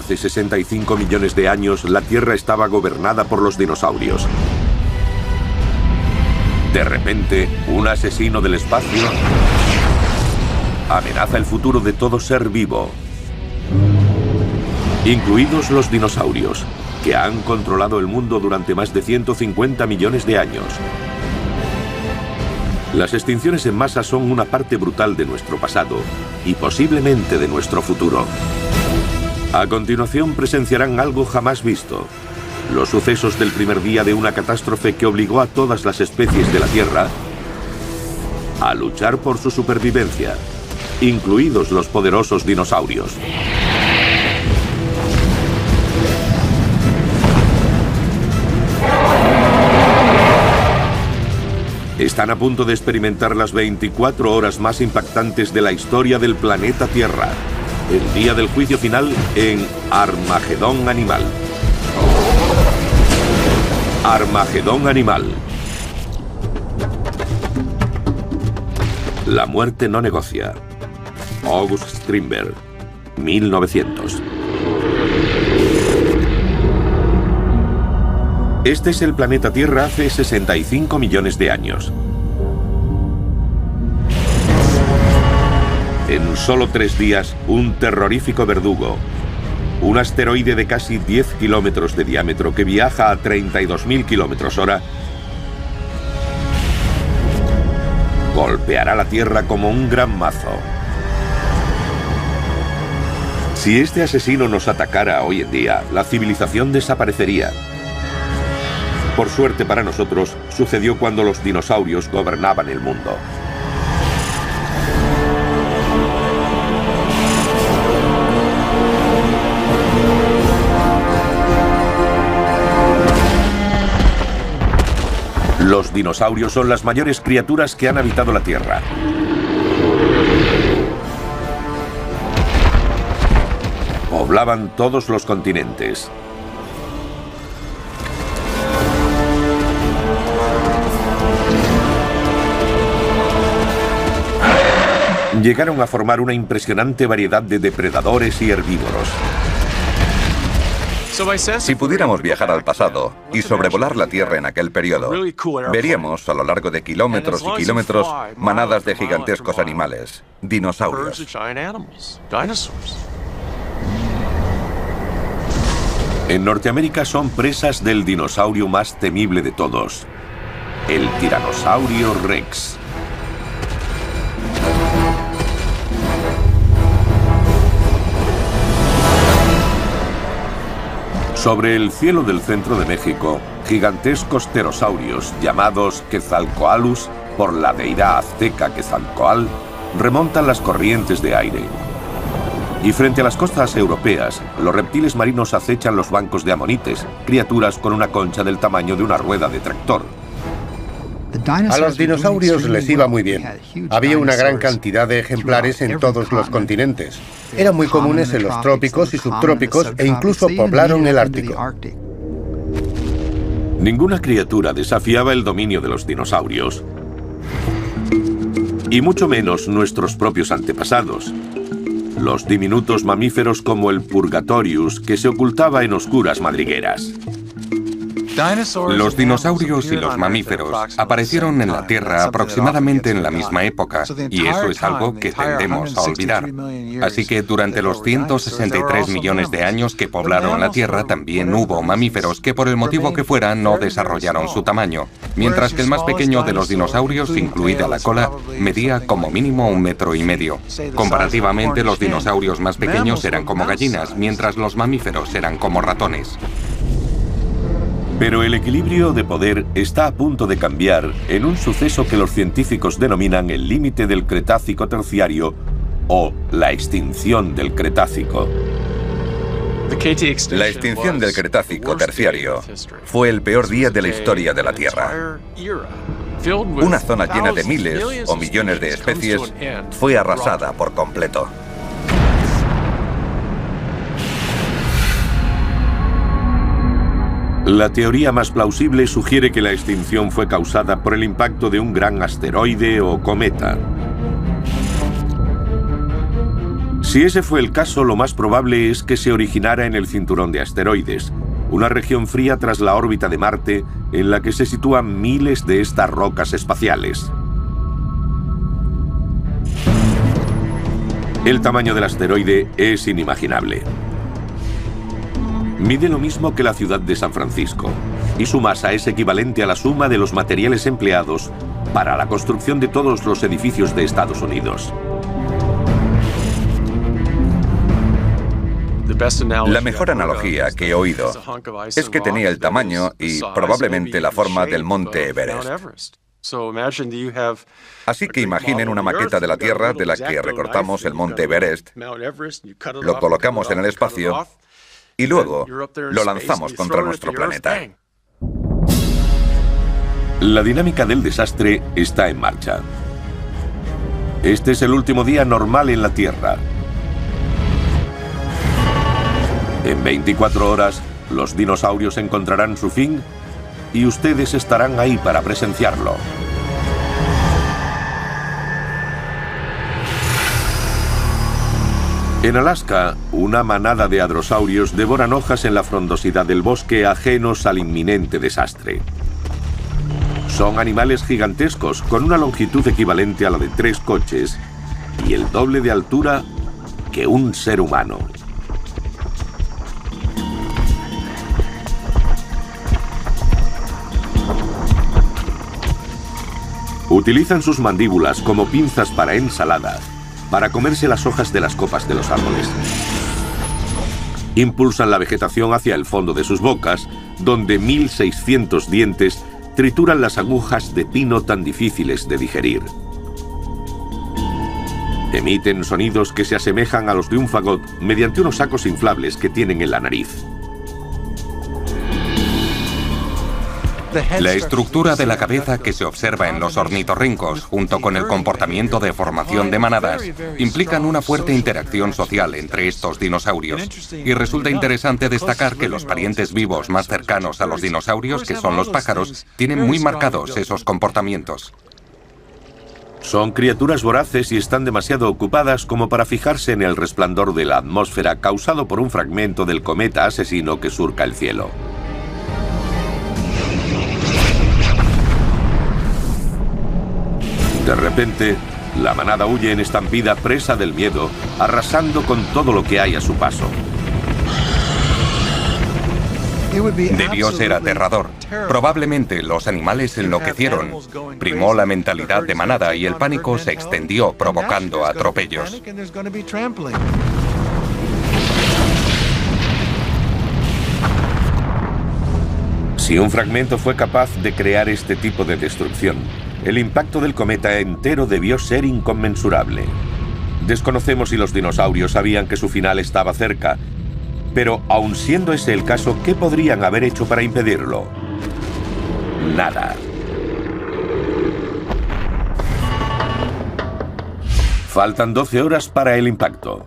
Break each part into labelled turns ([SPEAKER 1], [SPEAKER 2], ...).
[SPEAKER 1] Hace 65 millones de años, la Tierra estaba gobernada por los dinosaurios. De repente, un asesino del espacio amenaza el futuro de todo ser vivo, incluidos los dinosaurios, que han controlado el mundo durante más de 150 millones de años. Las extinciones en masa son una parte brutal de nuestro pasado y posiblemente de nuestro futuro. A continuación presenciarán algo jamás visto: los sucesos del primer día de una catástrofe que obligó a todas las especies de la Tierra a luchar por su supervivencia, incluidos los poderosos dinosaurios. Están a punto de experimentar las 24 horas más impactantes de la historia del planeta Tierra. El día del juicio final en Armagedón Animal. Armagedón Animal. La muerte no negocia. August Strindberg, 1900. Este es el planeta Tierra hace 65 millones de años. En solo 3 días, un terrorífico verdugo, un asteroide de casi 10 kilómetros de diámetro que viaja a 32.000 kilómetros hora, golpeará la Tierra como un gran mazo. Si este asesino nos atacara hoy en día, la civilización desaparecería. Por suerte para nosotros, sucedió cuando los dinosaurios gobernaban el mundo. Los dinosaurios son las mayores criaturas que han habitado la Tierra. Poblaban todos los continentes. Llegaron a formar una impresionante variedad de depredadores y herbívoros.
[SPEAKER 2] Si pudiéramos viajar al pasado y sobrevolar la Tierra en aquel periodo, veríamos a lo largo de kilómetros y kilómetros manadas de gigantescos animales, dinosaurios.
[SPEAKER 1] En Norteamérica son presas del dinosaurio más temible de todos, el Tiranosaurio Rex. Sobre el cielo del centro de México, gigantescos pterosaurios llamados Quetzalcoatlus por la deidad azteca Quetzalcoatl remontan las corrientes de aire. Y frente a las costas europeas, los reptiles marinos acechan los bancos de amonites, criaturas con una concha del tamaño de una rueda de tractor.
[SPEAKER 3] A los dinosaurios les iba muy bien. Había una gran cantidad de ejemplares en todos los continentes. Eran muy comunes en los trópicos y subtrópicos e incluso poblaron el Ártico.
[SPEAKER 1] Ninguna criatura desafiaba el dominio de los dinosaurios, y mucho menos nuestros propios antepasados. Los diminutos mamíferos como el Purgatorius, que se ocultaba en oscuras madrigueras.
[SPEAKER 4] Los dinosaurios y los mamíferos aparecieron en la Tierra aproximadamente en la misma época, y eso es algo que tendemos a olvidar. Así que durante los 163 millones de años que poblaron la Tierra también hubo mamíferos que por el motivo que fuera no desarrollaron su tamaño, mientras que el más pequeño de los dinosaurios, incluida la cola, medía como mínimo 1,5 metros. Comparativamente, los dinosaurios más pequeños eran como gallinas, mientras los mamíferos eran como ratones.
[SPEAKER 1] Pero el equilibrio de poder está a punto de cambiar en un suceso que los científicos denominan el límite del Cretácico terciario o la extinción del Cretácico.
[SPEAKER 2] La extinción del Cretácico terciario fue el peor día de la historia de la Tierra. Una zona llena de miles o millones de especies fue arrasada por completo.
[SPEAKER 1] La teoría más plausible sugiere que la extinción fue causada por el impacto de un gran asteroide o cometa. Si ese fue el caso, lo más probable es que se originara en el cinturón de asteroides, una región fría tras la órbita de Marte en la que se sitúan miles de estas rocas espaciales. El tamaño del asteroide es inimaginable. Mide lo mismo que la ciudad de San Francisco, y su masa es equivalente a la suma de los materiales empleados para la construcción de todos los edificios de Estados Unidos.
[SPEAKER 2] La mejor analogía que he oído es que tenía el tamaño y probablemente la forma del monte Everest. Así que imaginen una maqueta de la Tierra de la que recortamos el monte Everest, lo colocamos en el espacio y luego lo lanzamos contra nuestro planeta.
[SPEAKER 1] La dinámica del desastre está en marcha. Este es el último día normal en la Tierra. En 24 horas, los dinosaurios encontrarán su fin y ustedes estarán ahí para presenciarlo. En Alaska, una manada de hadrosaurios devoran hojas en la frondosidad del bosque ajenos al inminente desastre. Son animales gigantescos con una longitud equivalente a la de 3 coches y el doble de altura que un ser humano. Utilizan sus mandíbulas como pinzas para ensalada, para comerse las hojas de las copas de los árboles. Impulsan la vegetación hacia el fondo de sus bocas, donde 1600 dientes trituran las agujas de pino tan difíciles de digerir. Emiten sonidos que se asemejan a los de un fagot mediante unos sacos inflables que tienen en la nariz.
[SPEAKER 4] La estructura de la cabeza que se observa en los ornitorrincos, junto con el comportamiento de formación de manadas, implican una fuerte interacción social entre estos dinosaurios. Y resulta interesante destacar que los parientes vivos más cercanos a los dinosaurios, que son los pájaros, tienen muy marcados esos comportamientos.
[SPEAKER 1] Son criaturas voraces y están demasiado ocupadas como para fijarse en el resplandor de la atmósfera causado por un fragmento del cometa asesino que surca el cielo. De repente, la manada huye en estampida presa del miedo, arrasando con todo lo que hay a su paso.
[SPEAKER 4] Debió ser aterrador. Probablemente los animales enloquecieron. Primó la mentalidad de manada y el pánico se extendió, provocando atropellos.
[SPEAKER 1] Si un fragmento fue capaz de crear este tipo de destrucción, el impacto del cometa entero debió ser inconmensurable. Desconocemos si los dinosaurios sabían que su final estaba cerca, pero aun siendo ese el caso, ¿qué podrían haber hecho para impedirlo? Nada. Faltan 12 horas para el impacto.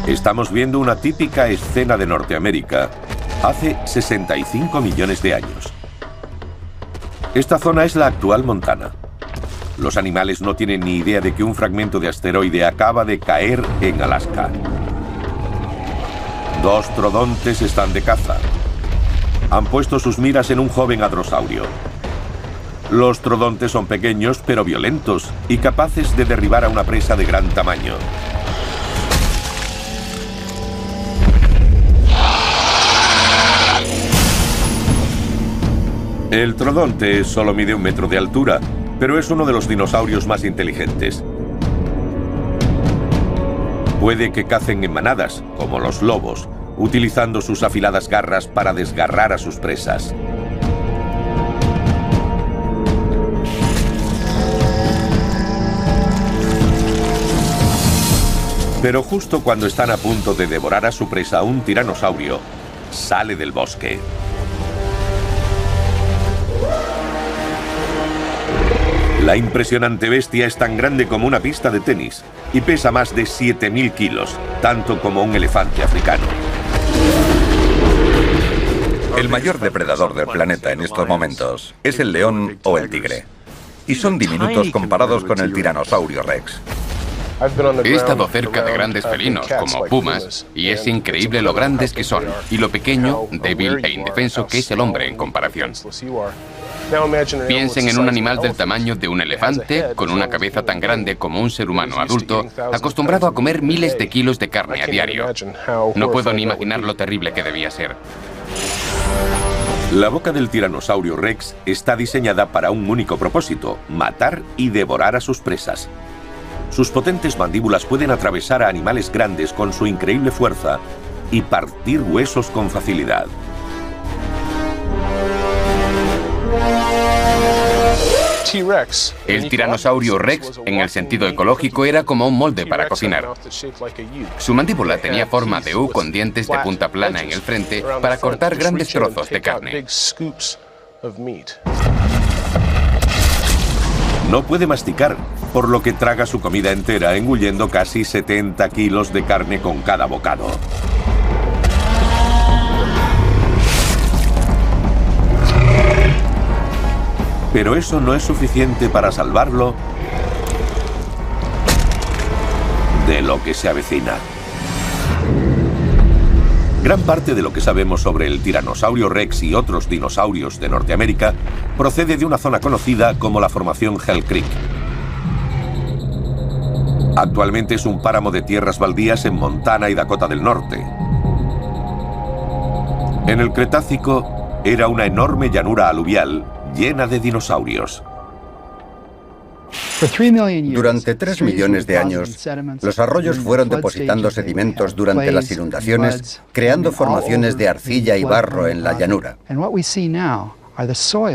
[SPEAKER 1] Estamos viendo una típica escena de Norteamérica hace 65 millones de años. Esta zona es la actual Montana. Los animales no tienen ni idea de que un fragmento de asteroide acaba de caer en Alaska. 2 troodontes están de caza. Han puesto sus miras en un joven hadrosaurio. Los troodontes son pequeños pero violentos y capaces de derribar a una presa de gran tamaño. El troodonte solo mide 1 metro de altura, pero es uno de los dinosaurios más inteligentes. Puede que cacen en manadas, como los lobos, utilizando sus afiladas garras para desgarrar a sus presas. Pero justo cuando están a punto de devorar a su presa, un tiranosaurio sale del bosque. La impresionante bestia es tan grande como una pista de tenis y pesa más de 7000 kilos, tanto como un elefante africano.
[SPEAKER 2] El mayor depredador del planeta en estos momentos es el león o el tigre. y son diminutos comparados con el tiranosaurio Rex.
[SPEAKER 5] He estado cerca de grandes felinos como pumas y es increíble lo grandes que son y lo pequeño, débil e indefenso que es el hombre en comparación. Piensen en un animal del tamaño de un elefante, con una cabeza tan grande como un ser humano adulto, acostumbrado a comer miles de kilos de carne a diario. No puedo ni imaginar lo terrible que debía ser.
[SPEAKER 1] La boca del tiranosaurio Rex está diseñada para un único propósito: matar y devorar a sus presas. Sus potentes mandíbulas pueden atravesar a animales grandes con su increíble fuerza y partir huesos con facilidad.
[SPEAKER 5] El tiranosaurio Rex, en el sentido ecológico, era como un molde para cocinar. Su mandíbula tenía forma de U con dientes de punta plana en el frente para cortar grandes trozos de carne.
[SPEAKER 1] No puede masticar, por lo que traga su comida entera, engullendo casi 70 kilos de carne con cada bocado. Pero eso no es suficiente para salvarlo de lo que se avecina. Gran parte de lo que sabemos sobre el tiranosaurio Rex y otros dinosaurios de Norteamérica procede de una zona conocida como la formación Hell Creek. Actualmente es un páramo de tierras baldías en Montana y Dakota del Norte. En el Cretácico era una enorme llanura aluvial llena de dinosaurios.
[SPEAKER 3] Durante 3 millones de años, los arroyos fueron depositando sedimentos durante las inundaciones, creando formaciones de arcilla y barro en la llanura.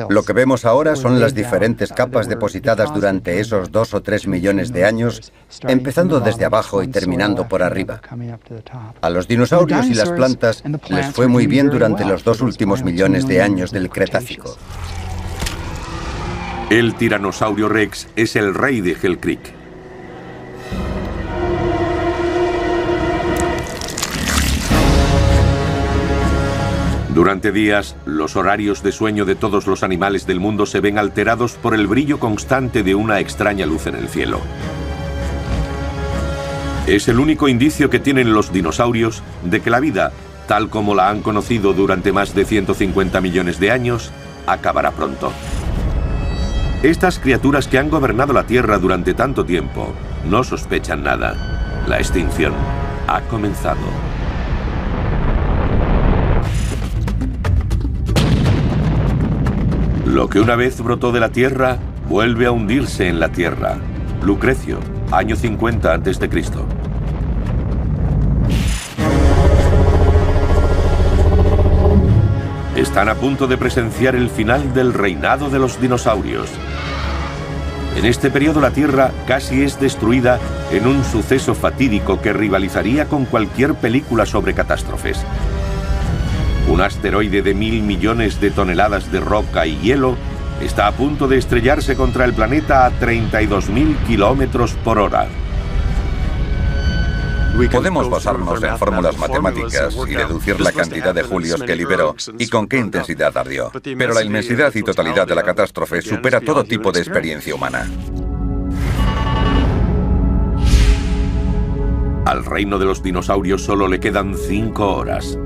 [SPEAKER 3] Lo que vemos ahora son las diferentes capas depositadas durante esos 2 o 3 millones de años, empezando desde abajo y terminando por arriba. A los dinosaurios y las plantas les fue muy bien durante los 2 últimos millones de años del Cretácico.
[SPEAKER 1] El tiranosaurio Rex es el rey de Hell Creek. Durante días, los horarios de sueño de todos los animales del mundo se ven alterados por el brillo constante de una extraña luz en el cielo. Es el único indicio que tienen los dinosaurios de que la vida, tal como la han conocido durante más de 150 millones de años, acabará pronto. Estas criaturas que han gobernado la Tierra durante tanto tiempo no sospechan nada. La extinción ha comenzado. Lo que una vez brotó de la Tierra vuelve a hundirse en la Tierra. Lucrecio, año 50 a.C. Están a punto de presenciar el final del reinado de los dinosaurios. En este periodo la Tierra casi es destruida en un suceso fatídico que rivalizaría con cualquier película sobre catástrofes. Un asteroide de 1.000 millones de toneladas de roca y hielo está a punto de estrellarse contra el planeta a 32.000 kilómetros por hora.
[SPEAKER 2] Podemos basarnos en fórmulas matemáticas y deducir la cantidad de julios que liberó y con qué intensidad ardió. Pero la inmensidad y totalidad de la catástrofe supera todo tipo de experiencia humana.
[SPEAKER 1] Al reino de los dinosaurios solo le quedan 5 horas.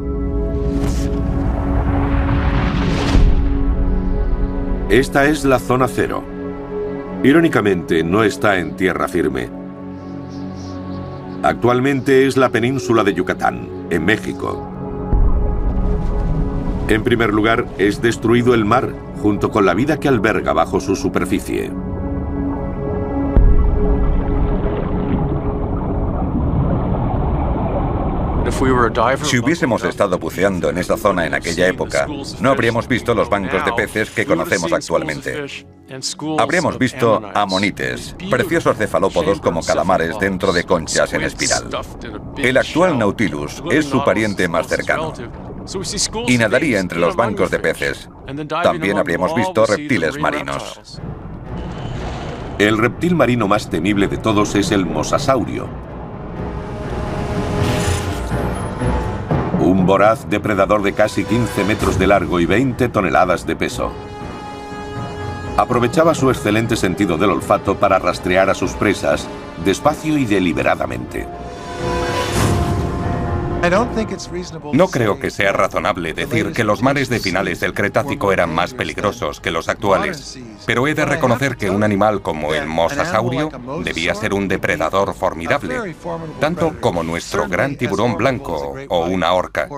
[SPEAKER 1] Esta es la zona cero. Irónicamente, no está en tierra firme. Actualmente es la península de Yucatán, en México. En primer lugar, es destruido el mar, junto con la vida que alberga bajo su superficie.
[SPEAKER 2] Si hubiésemos estado buceando en esa zona en aquella época, no habríamos visto los bancos de peces que conocemos actualmente. Habríamos visto amonites, preciosos cefalópodos como calamares dentro de conchas en espiral. El actual Nautilus es su pariente más cercano y nadaría entre los bancos de peces. También habríamos visto reptiles marinos.
[SPEAKER 1] El reptil marino más temible de todos es el mosasaurio. Un voraz depredador de casi 15 metros de largo y 20 toneladas de peso. Aprovechaba su excelente sentido del olfato para rastrear a sus presas despacio y deliberadamente.
[SPEAKER 4] No creo que sea razonable decir que los mares de finales del Cretácico eran más peligrosos que los actuales, pero he de reconocer que un animal como el mosasaurio debía ser un depredador formidable, tanto como nuestro gran tiburón blanco o una orca.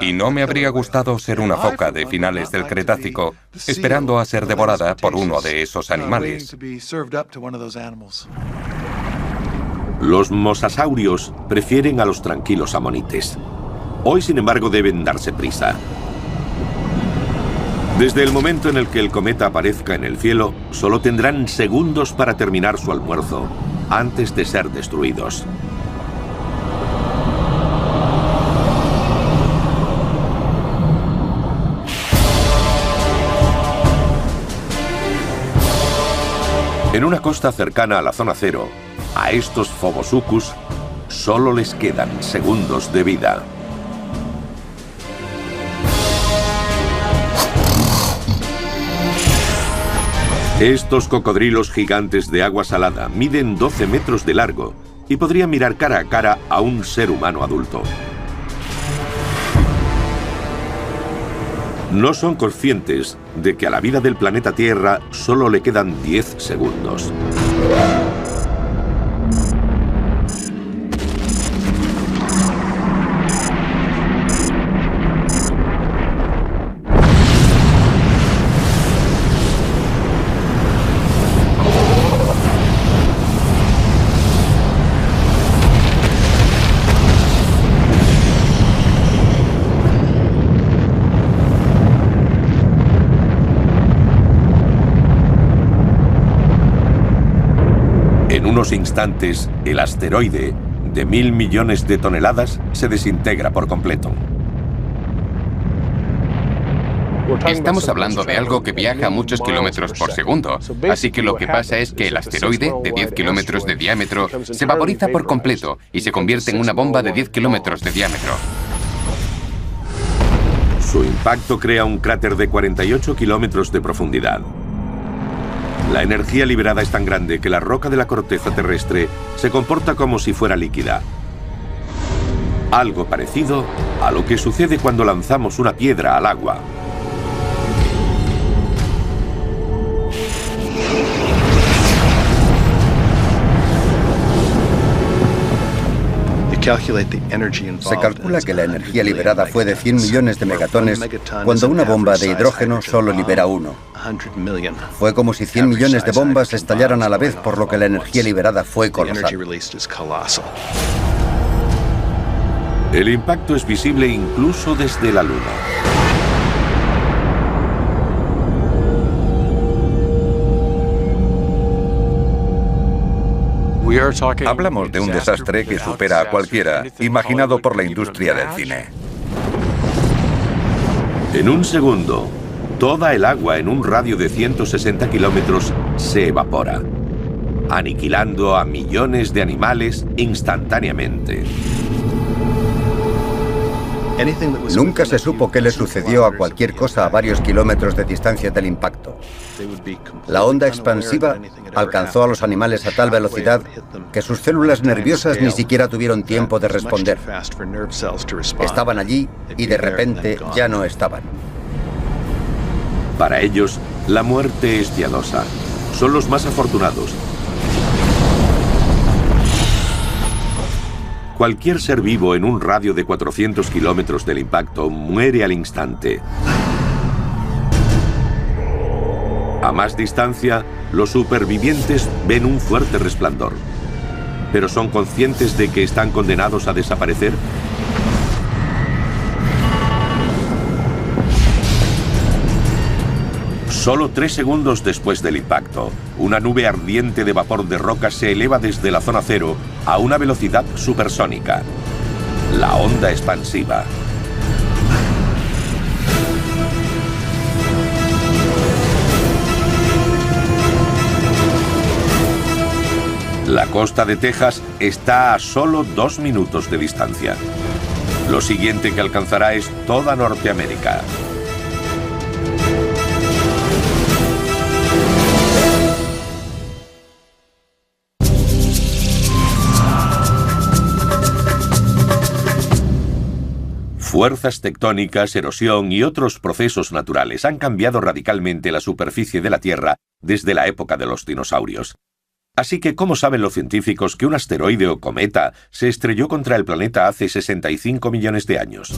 [SPEAKER 4] Y no me habría gustado ser una foca de finales del Cretácico, esperando a ser devorada por uno de esos animales.
[SPEAKER 1] Los mosasaurios prefieren a los tranquilos amonites. Hoy, sin embargo, deben darse prisa. Desde el momento en el que el cometa aparezca en el cielo, solo tendrán segundos para terminar su almuerzo, antes de ser destruidos. En una costa cercana a la zona cero, a estos Phobosuchus solo les quedan segundos de vida. Estos cocodrilos gigantes de agua salada miden 12 metros de largo y podrían mirar cara a cara a un ser humano adulto. No son conscientes de que a la vida del planeta Tierra solo le quedan 10 segundos. En unos instantes, el asteroide, de 1.000 millones de toneladas, se desintegra por completo.
[SPEAKER 5] Estamos hablando de algo que viaja a muchos kilómetros por segundo, así que lo que pasa es que el asteroide, de 10 kilómetros de diámetro, se vaporiza por completo y se convierte en una bomba de 10 kilómetros de diámetro.
[SPEAKER 1] Su impacto crea un cráter de 48 kilómetros de profundidad. La energía liberada es tan grande que la roca de la corteza terrestre se comporta como si fuera líquida. Algo parecido a lo que sucede cuando lanzamos una piedra al agua.
[SPEAKER 6] Se calcula que la energía liberada fue de 100 millones de megatones cuando una bomba de hidrógeno solo libera 1. Fue como si 100 millones de bombas estallaran a la vez, por lo que la energía liberada fue colosal.
[SPEAKER 1] El impacto es visible incluso desde la Luna.
[SPEAKER 2] Hablamos de un desastre que supera a cualquiera, imaginado por la industria del cine.
[SPEAKER 1] En un segundo, toda el agua en un radio de 160 kilómetros se evapora, aniquilando a millones de animales instantáneamente.
[SPEAKER 6] Nunca se supo qué le sucedió a cualquier cosa a varios kilómetros de distancia del impacto. La onda expansiva alcanzó a los animales a tal velocidad que sus células nerviosas ni siquiera tuvieron tiempo de responder. Estaban allí y de repente ya no estaban.
[SPEAKER 1] Para ellos, la muerte es piadosa. Son los más afortunados. Cualquier ser vivo en un radio de 400 kilómetros del impacto muere al instante. A más distancia, los supervivientes ven un fuerte resplandor. ¿Pero son conscientes de que están condenados a desaparecer? Solo 3 segundos después del impacto, una nube ardiente de vapor de roca se eleva desde la zona cero a una velocidad supersónica. La onda expansiva. La costa de Texas está a solo 2 minutos de distancia. Lo siguiente que alcanzará es toda Norteamérica. Fuerzas tectónicas, erosión y otros procesos naturales han cambiado radicalmente la superficie de la Tierra desde la época de los dinosaurios. Así que, ¿cómo saben los científicos que un asteroide o cometa se estrelló contra el planeta hace 65 millones de años?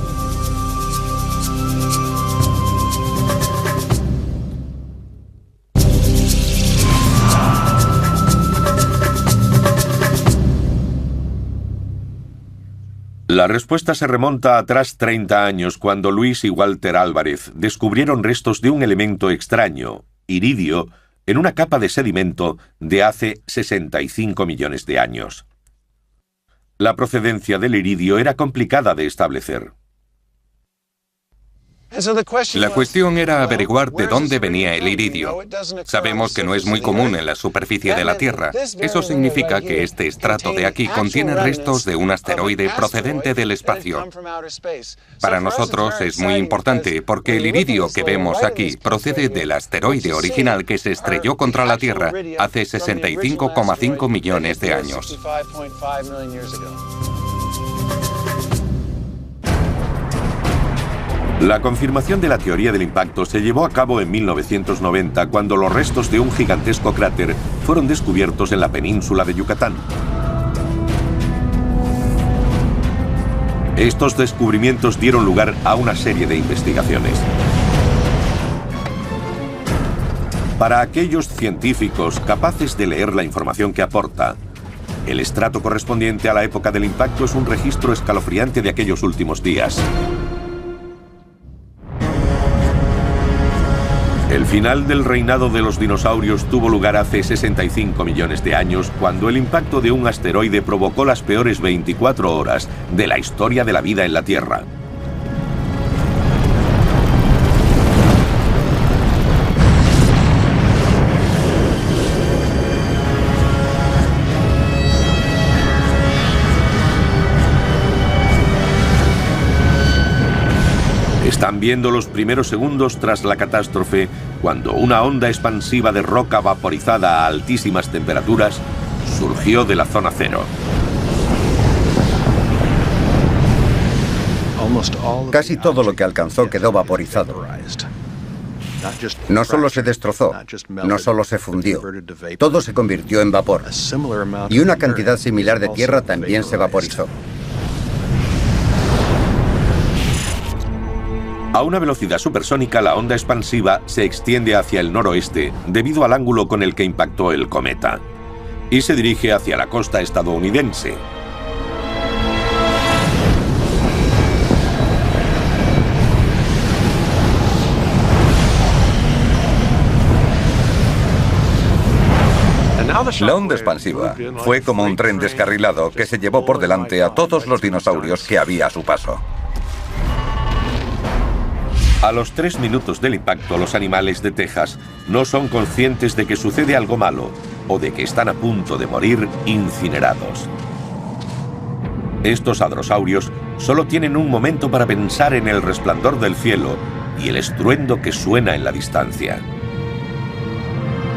[SPEAKER 1] La respuesta se remonta atrás 30 años, cuando Luis y Walter Álvarez descubrieron restos de un elemento extraño, iridio, en una capa de sedimento de hace 65 millones de años. La procedencia del iridio era complicada de establecer.
[SPEAKER 4] La cuestión era averiguar de dónde venía el iridio. Sabemos que no es muy común en la superficie de la Tierra. Eso significa que este estrato de aquí contiene restos de un asteroide procedente del espacio. Para nosotros es muy importante porque el iridio que vemos aquí procede del asteroide original que se estrelló contra la Tierra hace 65,5 millones de años.
[SPEAKER 1] La confirmación de la teoría del impacto se llevó a cabo en 1990, cuando los restos de un gigantesco cráter fueron descubiertos en la península de Yucatán. Estos descubrimientos dieron lugar a una serie de investigaciones. Para aquellos científicos capaces de leer la información que aporta, el estrato correspondiente a la época del impacto es un registro escalofriante de aquellos últimos días. El final del reinado de los dinosaurios tuvo lugar hace 65 millones de años, cuando el impacto de un asteroide provocó las peores 24 horas de la historia de la vida en la Tierra. Están viendo los primeros segundos tras la catástrofe, cuando una onda expansiva de roca vaporizada a altísimas temperaturas surgió de la zona cero.
[SPEAKER 6] Casi todo lo que alcanzó quedó vaporizado. No solo se destrozó, no solo se fundió, todo se convirtió en vapor. Y una cantidad similar de tierra también se vaporizó.
[SPEAKER 1] A una velocidad supersónica, la onda expansiva se extiende hacia el noroeste debido al ángulo con el que impactó el cometa, y se dirige hacia la costa estadounidense.
[SPEAKER 2] La onda expansiva fue como un tren descarrilado que se llevó por delante a todos los dinosaurios que había a su paso.
[SPEAKER 1] A los 3 minutos del impacto, los animales de Texas no son conscientes de que sucede algo malo o de que están a punto de morir incinerados. Estos hadrosaurios solo tienen un momento para pensar en el resplandor del cielo y el estruendo que suena en la distancia.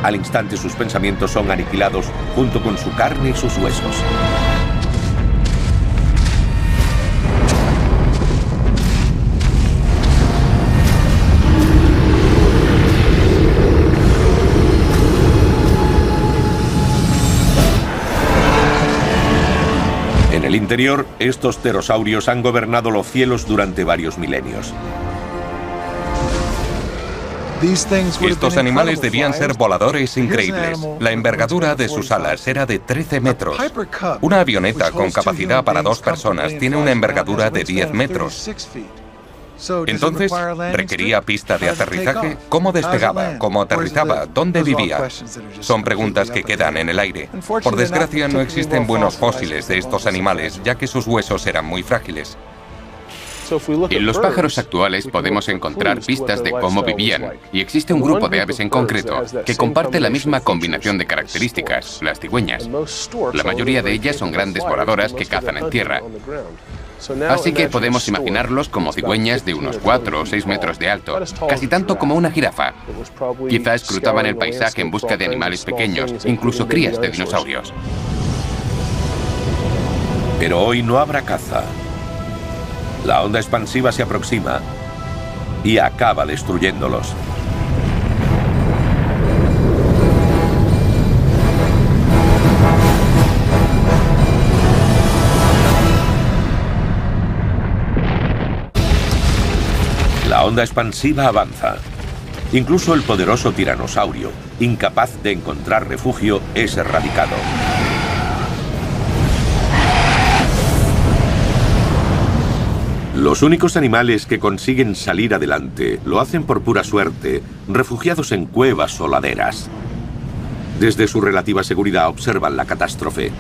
[SPEAKER 1] Al instante, sus pensamientos son aniquilados junto con su carne y sus huesos. En el interior, estos pterosaurios han gobernado los cielos durante varios milenios.
[SPEAKER 4] Estos animales debían ser voladores increíbles. La envergadura de sus alas era de 13 metros. Una avioneta con capacidad para 2 personas tiene una envergadura de 10 metros. Entonces, ¿requería pista de aterrizaje? ¿Cómo despegaba? ¿Cómo aterrizaba? ¿Dónde vivía? Son preguntas que quedan en el aire. Por desgracia, no existen buenos fósiles de estos animales, ya que sus huesos eran muy frágiles.
[SPEAKER 5] En los pájaros actuales podemos encontrar pistas de cómo vivían, y existe un grupo de aves en concreto que comparte la misma combinación de características, las cigüeñas. La mayoría de ellas son grandes voladoras que cazan en tierra. Así que podemos imaginarlos como cigüeñas de unos 4 o 6 metros de alto, casi tanto como una jirafa. Quizá escrutaban el paisaje en busca de animales pequeños, incluso crías de dinosaurios.
[SPEAKER 1] Pero hoy no habrá caza. La onda expansiva se aproxima y acaba destruyéndolos. La onda expansiva avanza. Incluso el poderoso tiranosaurio, incapaz de encontrar refugio, es erradicado. Los únicos animales que consiguen salir adelante lo hacen por pura suerte, refugiados en cuevas o laderas. Desde su relativa seguridad observan la catástrofe.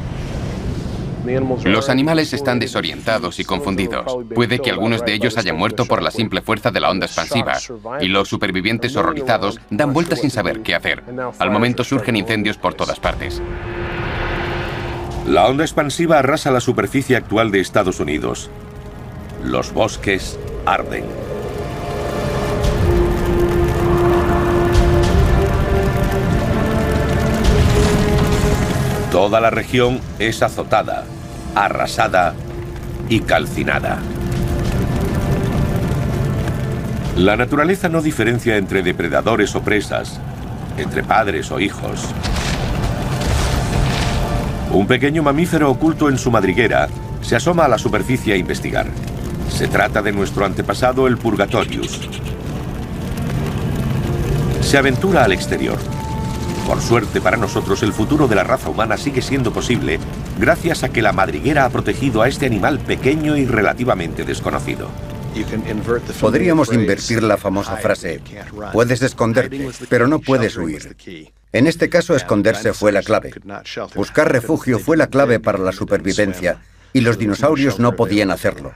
[SPEAKER 5] Los animales están desorientados y confundidos. Puede que algunos de ellos hayan muerto por la simple fuerza de la onda expansiva. Y los supervivientes horrorizados dan vueltas sin saber qué hacer. Al momento surgen incendios por todas partes.
[SPEAKER 1] La onda expansiva arrasa la superficie actual de Estados Unidos. Los bosques arden. Toda la región es azotada, arrasada y calcinada. La naturaleza no diferencia entre depredadores o presas, entre padres o hijos. Un pequeño mamífero oculto en su madriguera se asoma a la superficie a investigar. Se trata de nuestro antepasado, el Purgatorius. Se aventura al exterior. Por suerte para nosotros, el futuro de la raza humana sigue siendo posible gracias a que la madriguera ha protegido a este animal pequeño y relativamente desconocido.
[SPEAKER 6] Podríamos invertir la famosa frase: puedes esconderte, pero no puedes huir. En este caso, esconderse fue la clave. Buscar refugio fue la clave para la supervivencia, y los dinosaurios no podían hacerlo.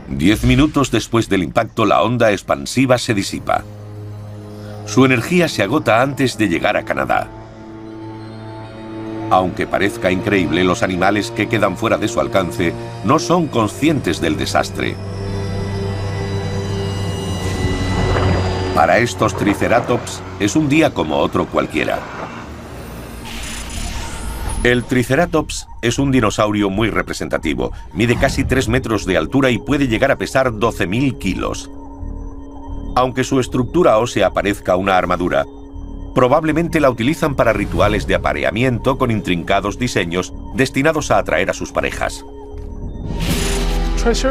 [SPEAKER 1] 10 minutos después del impacto, la onda expansiva se disipa. Su energía se agota antes de llegar a Canadá. Aunque parezca increíble, los animales que quedan fuera de su alcance no son conscientes del desastre. Para estos triceratops es un día como otro cualquiera. El Triceratops es un dinosaurio muy representativo. Mide casi 3 metros de altura y puede llegar a pesar 12.000 kilos. Aunque su estructura ósea parezca una armadura, probablemente la utilizan para rituales de apareamiento con intrincados diseños destinados a atraer a sus parejas.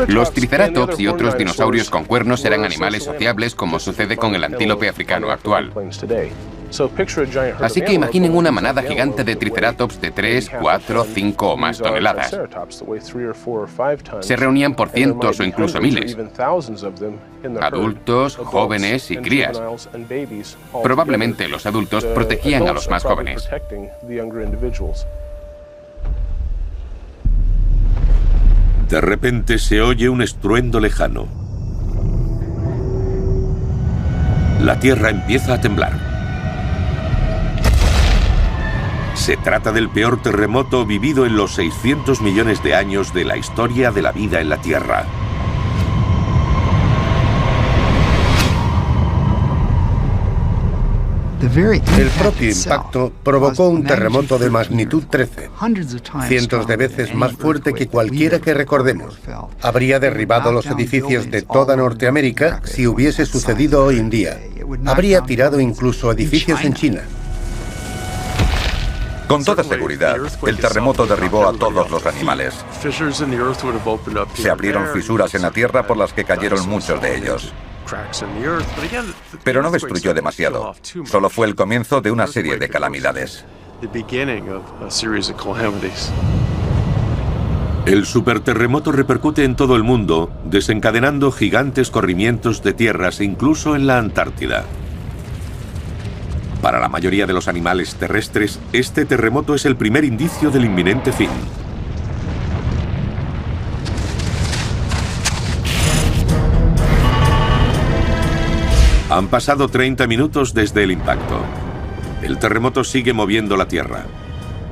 [SPEAKER 5] Los triceratops y otros dinosaurios con cuernos eran animales sociables, como sucede con el antílope africano actual. Así que imaginen una manada gigante de triceratops de 3, 4, 5 o más toneladas. Se reunían por cientos o incluso miles. Adultos, jóvenes y crías. Probablemente los adultos protegían a los más jóvenes.
[SPEAKER 1] De repente se oye un estruendo lejano. La tierra empieza a temblar. Se trata del peor terremoto vivido en los 600 millones de años de la historia de la vida en la Tierra.
[SPEAKER 3] El propio impacto provocó un terremoto de magnitud 13, cientos de veces más fuerte que cualquiera que recordemos. Habría derribado los edificios de toda Norteamérica si hubiese sucedido hoy en día. Habría tirado incluso edificios en China.
[SPEAKER 2] Con toda seguridad, el terremoto derribó a todos los animales. Se abrieron fisuras en la tierra por las que cayeron muchos de ellos. Pero no destruyó demasiado. Solo fue el comienzo de una serie de calamidades.
[SPEAKER 1] El superterremoto repercute en todo el mundo, desencadenando gigantes corrimientos de tierras incluso en la Antártida. Para la mayoría de los animales terrestres, este terremoto es el primer indicio del inminente fin. Han pasado 30 minutos desde el impacto. El terremoto sigue moviendo la Tierra.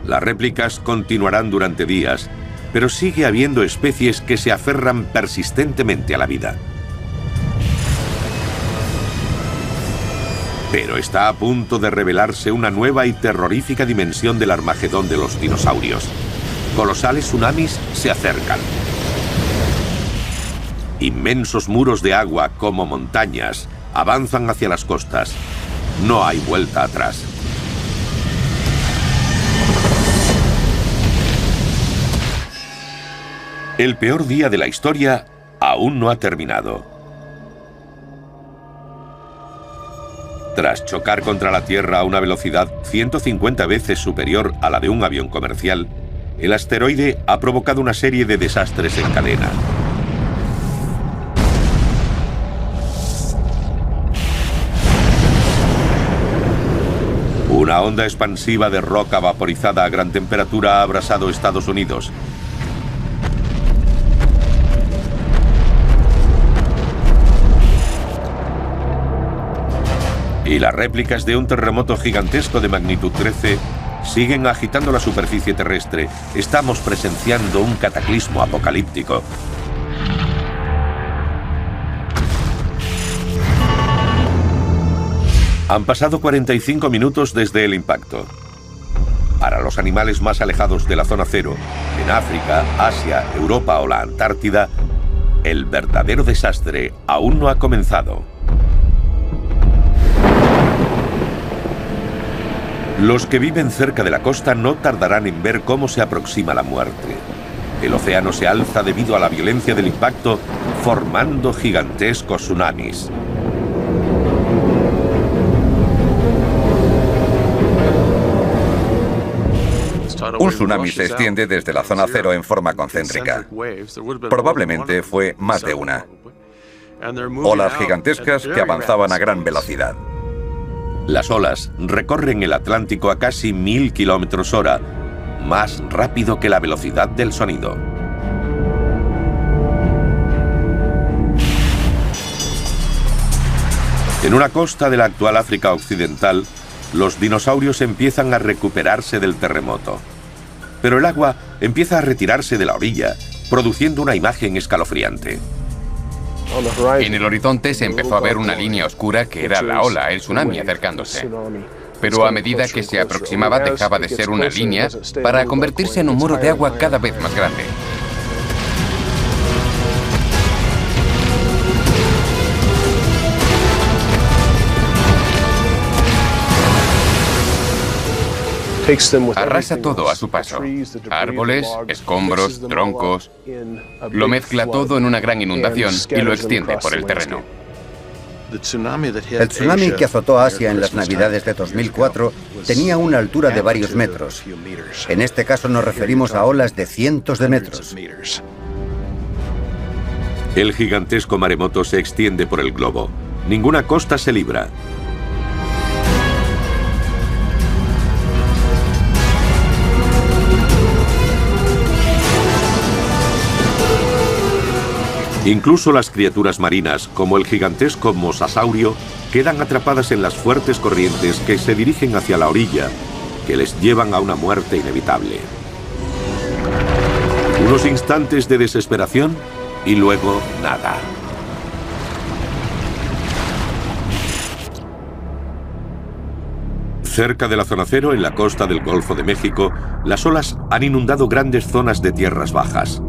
[SPEAKER 1] Las réplicas continuarán durante días, pero sigue habiendo especies que se aferran persistentemente a la vida. Pero está a punto de revelarse una nueva y terrorífica dimensión del Armagedón de los dinosaurios. Colosales tsunamis se acercan. Inmensos muros de agua, como montañas, avanzan hacia las costas. No hay vuelta atrás. El peor día de la historia aún no ha terminado. Tras chocar contra la Tierra a una velocidad 150 veces superior a la de un avión comercial, el asteroide ha provocado una serie de desastres en cadena. Una onda expansiva de roca vaporizada a gran temperatura ha abrasado Estados Unidos. Y las réplicas de un terremoto gigantesco de magnitud 13 siguen agitando la superficie terrestre. Estamos presenciando un cataclismo apocalíptico. Han pasado 45 minutos desde el impacto. Para los animales más alejados de la zona cero, en África, Asia, Europa o la Antártida, el verdadero desastre aún no ha comenzado. Los que viven cerca de la costa no tardarán en ver cómo se aproxima la muerte. El océano se alza debido a la violencia del impacto, formando gigantescos tsunamis.
[SPEAKER 2] Un tsunami se extiende desde la zona cero en forma concéntrica. Probablemente fue más de una. Olas gigantescas que avanzaban a gran velocidad.
[SPEAKER 1] Las olas recorren el Atlántico a casi 1000 km/h, más rápido que la velocidad del sonido. En una costa de la actual África Occidental, los dinosaurios empiezan a recuperarse del terremoto. Pero el agua empieza a retirarse de la orilla, produciendo una imagen escalofriante.
[SPEAKER 5] En el horizonte se empezó a ver una línea oscura que era la ola, el tsunami acercándose. Pero a medida que se aproximaba dejaba de ser una línea para convertirse en un muro de agua cada vez más grande. Arrasa todo a su paso. Árboles, escombros, troncos. Lo mezcla todo en una gran inundación y lo extiende por el terreno.
[SPEAKER 6] El tsunami que azotó Asia en las Navidades de 2004 tenía una altura de varios metros. En este caso nos referimos a olas de cientos de metros.
[SPEAKER 1] El gigantesco maremoto se extiende por el globo. Ninguna costa se libra. Incluso las criaturas marinas, como el gigantesco mosasaurio, quedan atrapadas en las fuertes corrientes que se dirigen hacia la orilla, que les llevan a una muerte inevitable. Unos instantes de desesperación y luego nada. Cerca de la zona cero, en la costa del Golfo de México, las olas han inundado grandes zonas de tierras bajas.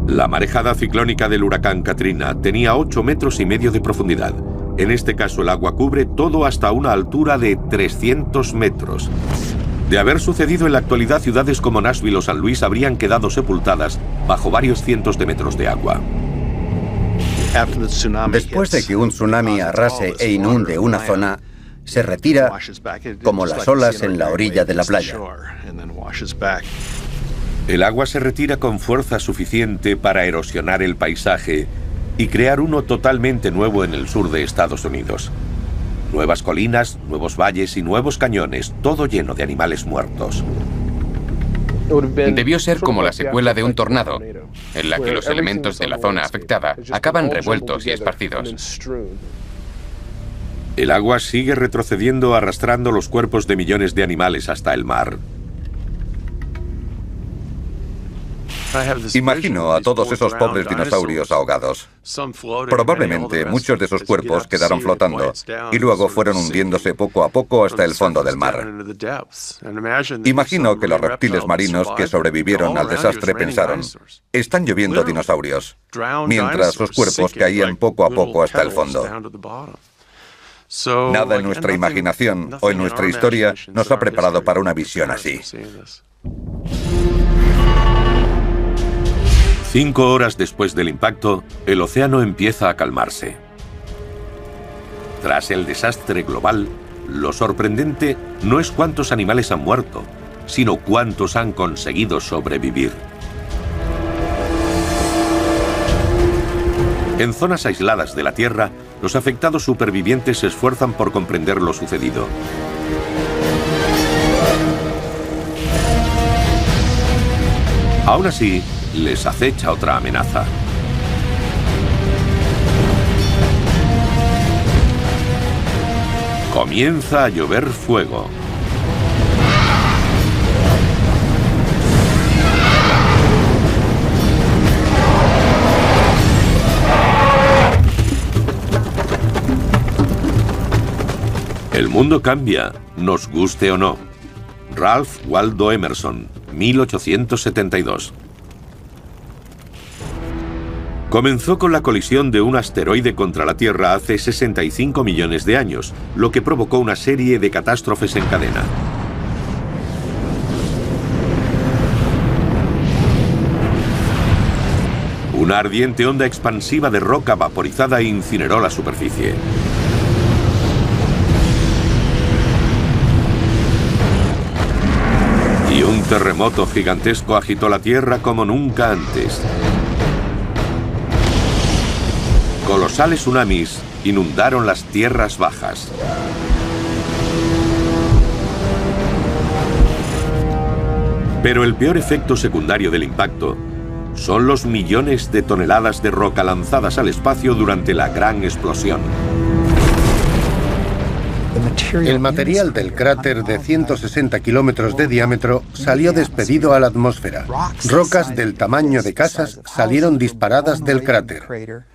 [SPEAKER 1] La marejada ciclónica del huracán Katrina tenía 8,5 metros de profundidad. En este caso el agua cubre todo hasta una altura de 300 metros. De haber sucedido en la actualidad, ciudades como Nashville o San Luis habrían quedado sepultadas bajo varios cientos de metros de agua.
[SPEAKER 6] Después de que un tsunami arrase e inunde una zona, se retira como las olas en la orilla de la playa.
[SPEAKER 1] El agua se retira con fuerza suficiente para erosionar el paisaje y crear uno totalmente nuevo en el sur de Estados Unidos. Nuevas colinas, nuevos valles y nuevos cañones, todo lleno de animales muertos.
[SPEAKER 5] Debió ser como la secuela de un tornado, en la que los elementos de la zona afectada acaban revueltos y esparcidos.
[SPEAKER 1] El agua sigue retrocediendo, arrastrando los cuerpos de millones de animales hasta el mar.
[SPEAKER 2] Imagino a todos esos pobres dinosaurios ahogados. Probablemente muchos de esos cuerpos quedaron flotando y luego fueron hundiéndose poco a poco hasta el fondo del mar. Imagino que los reptiles marinos que sobrevivieron al desastre pensaron: están lloviendo dinosaurios, mientras sus cuerpos caían poco a poco hasta el fondo. Nada en nuestra imaginación o en nuestra historia nos ha preparado para una visión así.
[SPEAKER 1] 5 horas después del impacto, el océano empieza a calmarse. Tras el desastre global, lo sorprendente no es cuántos animales han muerto, sino cuántos han conseguido sobrevivir. En zonas aisladas de la Tierra, los afectados supervivientes se esfuerzan por comprender lo sucedido. Aún así, les acecha otra amenaza. Comienza a llover fuego. El mundo cambia, nos guste o no. Ralph Waldo Emerson, 1872. Comenzó con la colisión de un asteroide contra la Tierra hace 65 millones de años, lo que provocó una serie de catástrofes en cadena. Una ardiente onda expansiva de roca vaporizada incineró la superficie. Y un terremoto gigantesco agitó la Tierra como nunca antes. Colosales tsunamis inundaron las tierras bajas. Pero el peor efecto secundario del impacto son los millones de toneladas de roca lanzadas al espacio durante la gran explosión.
[SPEAKER 3] El material del cráter de 160 kilómetros de diámetro salió despedido a la atmósfera. Rocas del tamaño de casas salieron disparadas del cráter.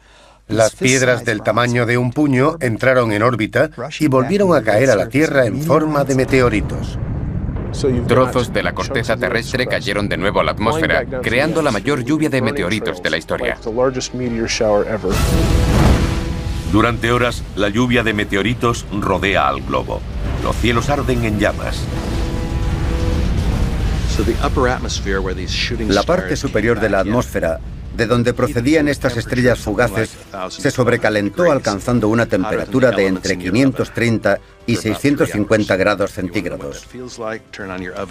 [SPEAKER 3] Las piedras del tamaño de un puño entraron en órbita y volvieron a caer a la Tierra en forma de meteoritos.
[SPEAKER 5] Trozos de la corteza terrestre cayeron de nuevo a la atmósfera, creando la mayor lluvia de meteoritos de la historia.
[SPEAKER 1] Durante horas, la lluvia de meteoritos rodea al globo. Los cielos arden en llamas.
[SPEAKER 6] La parte superior de la atmósfera, de donde procedían estas estrellas fugaces, se sobrecalentó alcanzando una temperatura de entre 530 y 650 grados centígrados.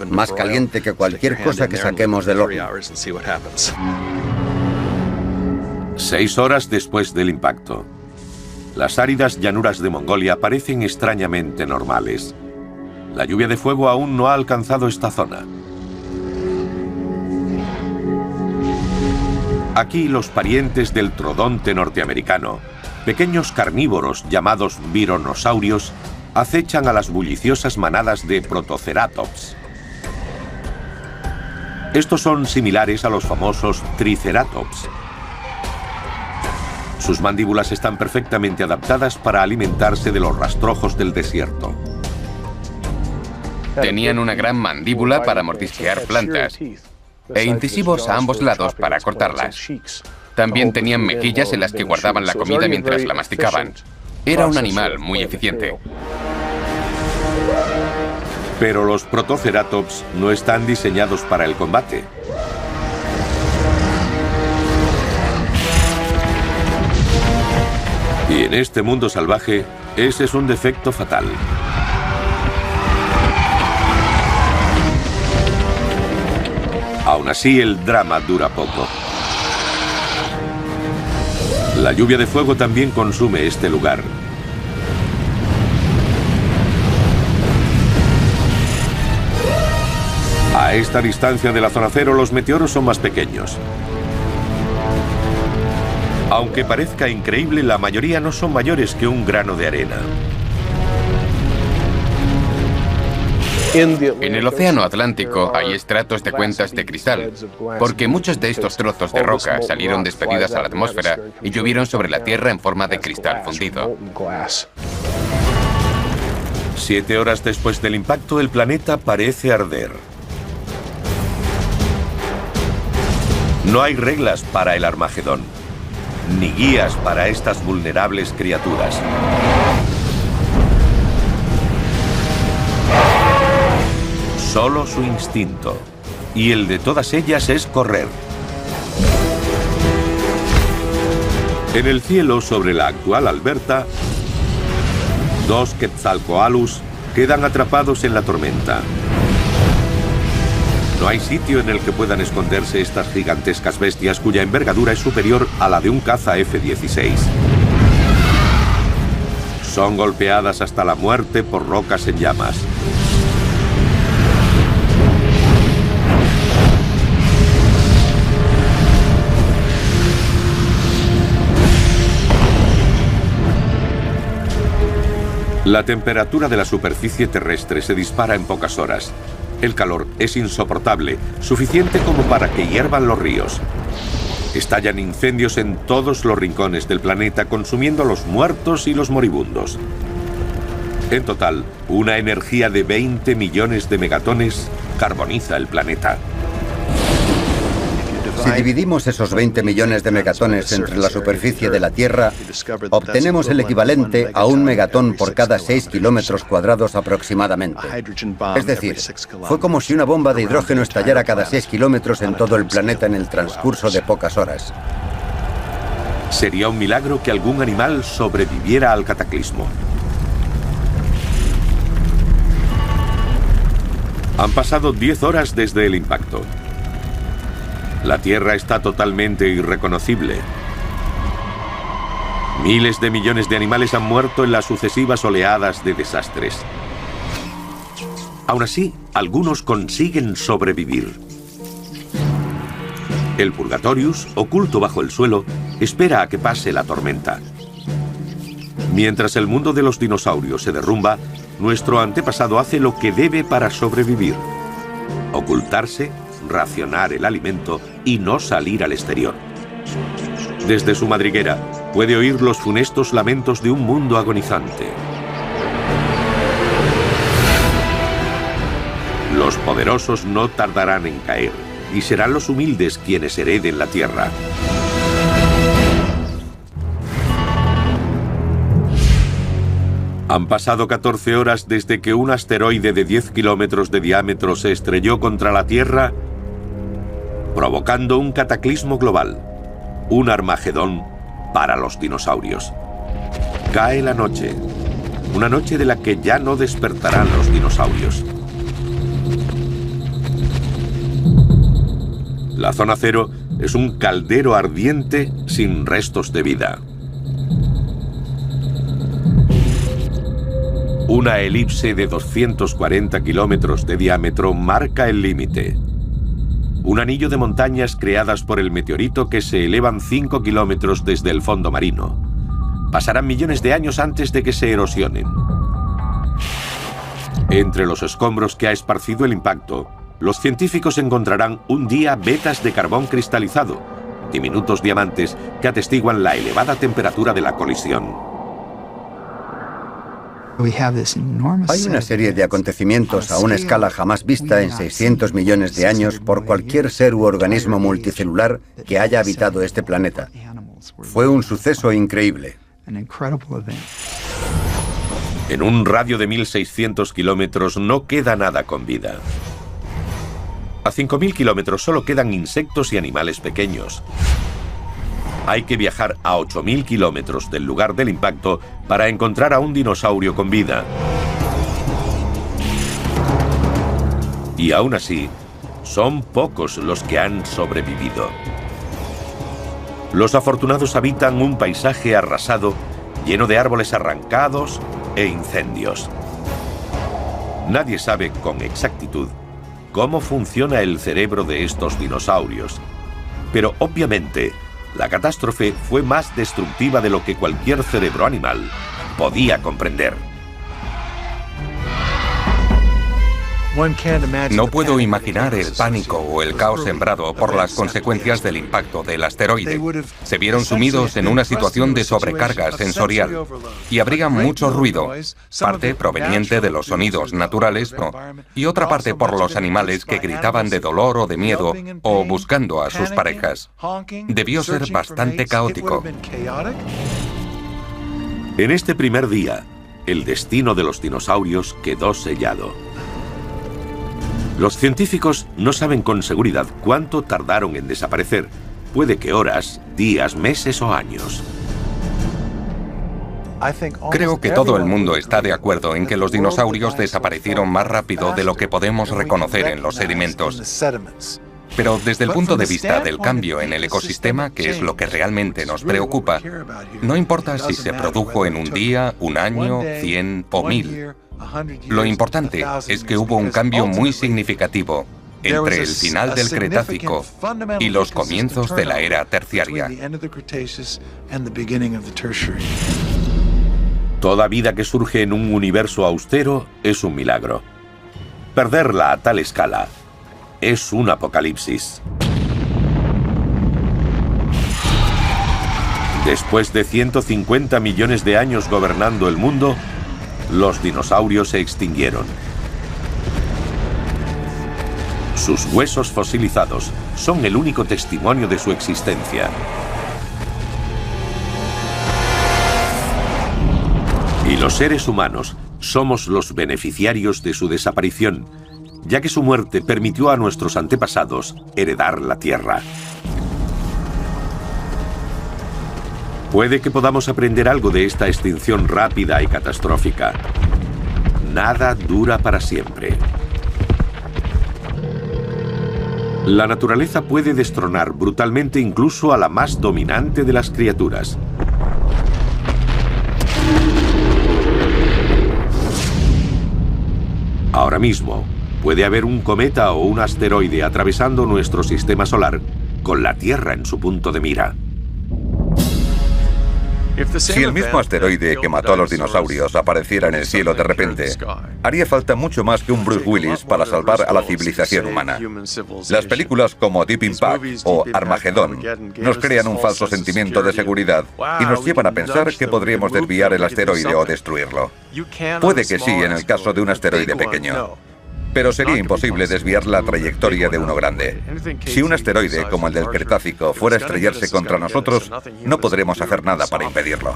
[SPEAKER 6] Más caliente que cualquier cosa que saquemos del horno.
[SPEAKER 1] 6 horas después del impacto. Las áridas llanuras de Mongolia parecen extrañamente normales. La lluvia de fuego aún no ha alcanzado esta zona. Aquí los parientes del trodonte norteamericano, pequeños carnívoros llamados vironosaurios, acechan a las bulliciosas manadas de protoceratops. Estos son similares a los famosos triceratops. Sus mandíbulas están perfectamente adaptadas para alimentarse de los rastrojos del desierto.
[SPEAKER 5] Tenían una gran mandíbula para mordisquear plantas e incisivos a ambos lados para cortarlas. También tenían mejillas en las que guardaban la comida mientras la masticaban. Era un animal muy eficiente.
[SPEAKER 1] Pero los protoceratops no están diseñados para el combate. Y en este mundo salvaje, ese es un defecto fatal. Aún así, el drama dura poco. La lluvia de fuego también consume este lugar. A esta distancia de la zona cero, los meteoros son más pequeños. Aunque parezca increíble, la mayoría no son mayores que un grano de arena.
[SPEAKER 5] En el Océano Atlántico hay estratos de cuentas de cristal, porque muchos de estos trozos de roca salieron despedidas a la atmósfera y llovieron sobre la Tierra en forma de cristal fundido.
[SPEAKER 1] 7 horas después del impacto, el planeta parece arder. No hay reglas para el Armagedón, ni guías para estas vulnerables criaturas. Solo su instinto, y el de todas ellas es correr. En el cielo sobre la actual Alberta, 2 Quetzalcoatlus quedan atrapados en la tormenta. No hay sitio en el que puedan esconderse estas gigantescas bestias cuya envergadura es superior a la de un caza F-16. Son golpeadas hasta la muerte por rocas en llamas. La temperatura de la superficie terrestre se dispara en pocas horas. El calor es insoportable, suficiente como para que hiervan los ríos. Estallan incendios en todos los rincones del planeta, consumiendo a los muertos y los moribundos. En total, una energía de 20 millones de megatones carboniza el planeta.
[SPEAKER 6] Si dividimos esos 20 millones de megatones entre la superficie de la Tierra, obtenemos el equivalente a un megatón por cada 6 kilómetros cuadrados aproximadamente. Es decir, fue como si una bomba de hidrógeno estallara cada 6 kilómetros en todo el planeta en el transcurso de pocas horas.
[SPEAKER 1] Sería un milagro que algún animal sobreviviera al cataclismo. Han pasado 10 horas desde el impacto. La Tierra está totalmente irreconocible. Miles de millones de animales han muerto en las sucesivas oleadas de desastres. Aún así, algunos consiguen sobrevivir. El Purgatorius, oculto bajo el suelo, espera a que pase la tormenta. Mientras el mundo de los dinosaurios se derrumba, nuestro antepasado hace lo que debe para sobrevivir: ocultarse, racionar el alimento y no salir al exterior. Desde su madriguera puede oír los funestos lamentos de un mundo agonizante. Los poderosos no tardarán en caer y serán los humildes quienes hereden la tierra. Han pasado 14 horas desde que un asteroide de 10 kilómetros de diámetro se estrelló contra la Tierra, provocando un cataclismo global, un Armagedón para los dinosaurios. Cae la noche, una noche de la que ya no despertarán los dinosaurios. La zona cero es un caldero ardiente sin restos de vida. Una elipse de 240 kilómetros de diámetro marca el límite. Un anillo de montañas creadas por el meteorito que se elevan 5 kilómetros desde el fondo marino. Pasarán millones de años antes de que se erosionen. Entre los escombros que ha esparcido el impacto, los científicos encontrarán un día vetas de carbón cristalizado, diminutos diamantes que atestiguan la elevada temperatura de la colisión.
[SPEAKER 6] Hay una serie de acontecimientos a una escala jamás vista en 600 millones de años por cualquier ser u organismo multicelular que haya habitado este planeta. Fue un suceso increíble.
[SPEAKER 1] En un radio de 1.600 kilómetros no queda nada con vida. A 5.000 kilómetros solo quedan insectos y animales pequeños. Hay que viajar a 8.000 kilómetros del lugar del impacto para encontrar a un dinosaurio con vida. Y aún así, son pocos los que han sobrevivido. Los afortunados habitan un paisaje arrasado, lleno de árboles arrancados e incendios. Nadie sabe con exactitud cómo funciona el cerebro de estos dinosaurios, pero obviamente la catástrofe fue más destructiva de lo que cualquier cerebro animal podía comprender.
[SPEAKER 4] No puedo imaginar el pánico o el caos sembrado por las consecuencias del impacto del asteroide. Se vieron sumidos en una situación de sobrecarga sensorial y habría mucho ruido, parte proveniente de los sonidos naturales y otra parte por los animales que gritaban de dolor o de miedo o buscando a sus parejas. Debió ser bastante caótico.
[SPEAKER 1] En este primer día, el destino de los dinosaurios quedó sellado. Los científicos no saben con seguridad cuánto tardaron en desaparecer. Puede que horas, días, meses o años.
[SPEAKER 4] Creo que todo el mundo está de acuerdo en que los dinosaurios desaparecieron más rápido de lo que podemos reconocer en los sedimentos. Pero desde el punto de vista del cambio en el ecosistema, que es lo que realmente nos preocupa, no importa si se produjo en un día, un año, 100 o 1000. Lo importante es que hubo un cambio muy significativo entre el final del Cretácico y los comienzos de la era terciaria.
[SPEAKER 1] Toda vida que surge en un universo austero es un milagro. Perderla a tal escala es un apocalipsis. Después de 150 millones de años gobernando el mundo, los dinosaurios se extinguieron. Sus huesos fosilizados son el único testimonio de su existencia. Y los seres humanos somos los beneficiarios de su desaparición, ya que su muerte permitió a nuestros antepasados heredar la Tierra. Puede que podamos aprender algo de esta extinción rápida y catastrófica. Nada dura para siempre. La naturaleza puede destronar brutalmente incluso a la más dominante de las criaturas. Ahora mismo, puede haber un cometa o un asteroide atravesando nuestro sistema solar con la Tierra en su punto de mira.
[SPEAKER 2] Si el mismo asteroide que mató a los dinosaurios apareciera en el cielo de repente, haría falta mucho más que un Bruce Willis para salvar a la civilización humana. Las películas como Deep Impact o Armagedón nos crean un falso sentimiento de seguridad y nos llevan a pensar que podríamos desviar el asteroide o destruirlo. Puede que sí en el caso de un asteroide pequeño, pero sería imposible desviar la trayectoria de uno grande. Si un asteroide como el del Cretácico fuera a estrellarse contra nosotros, no podremos hacer nada para impedirlo.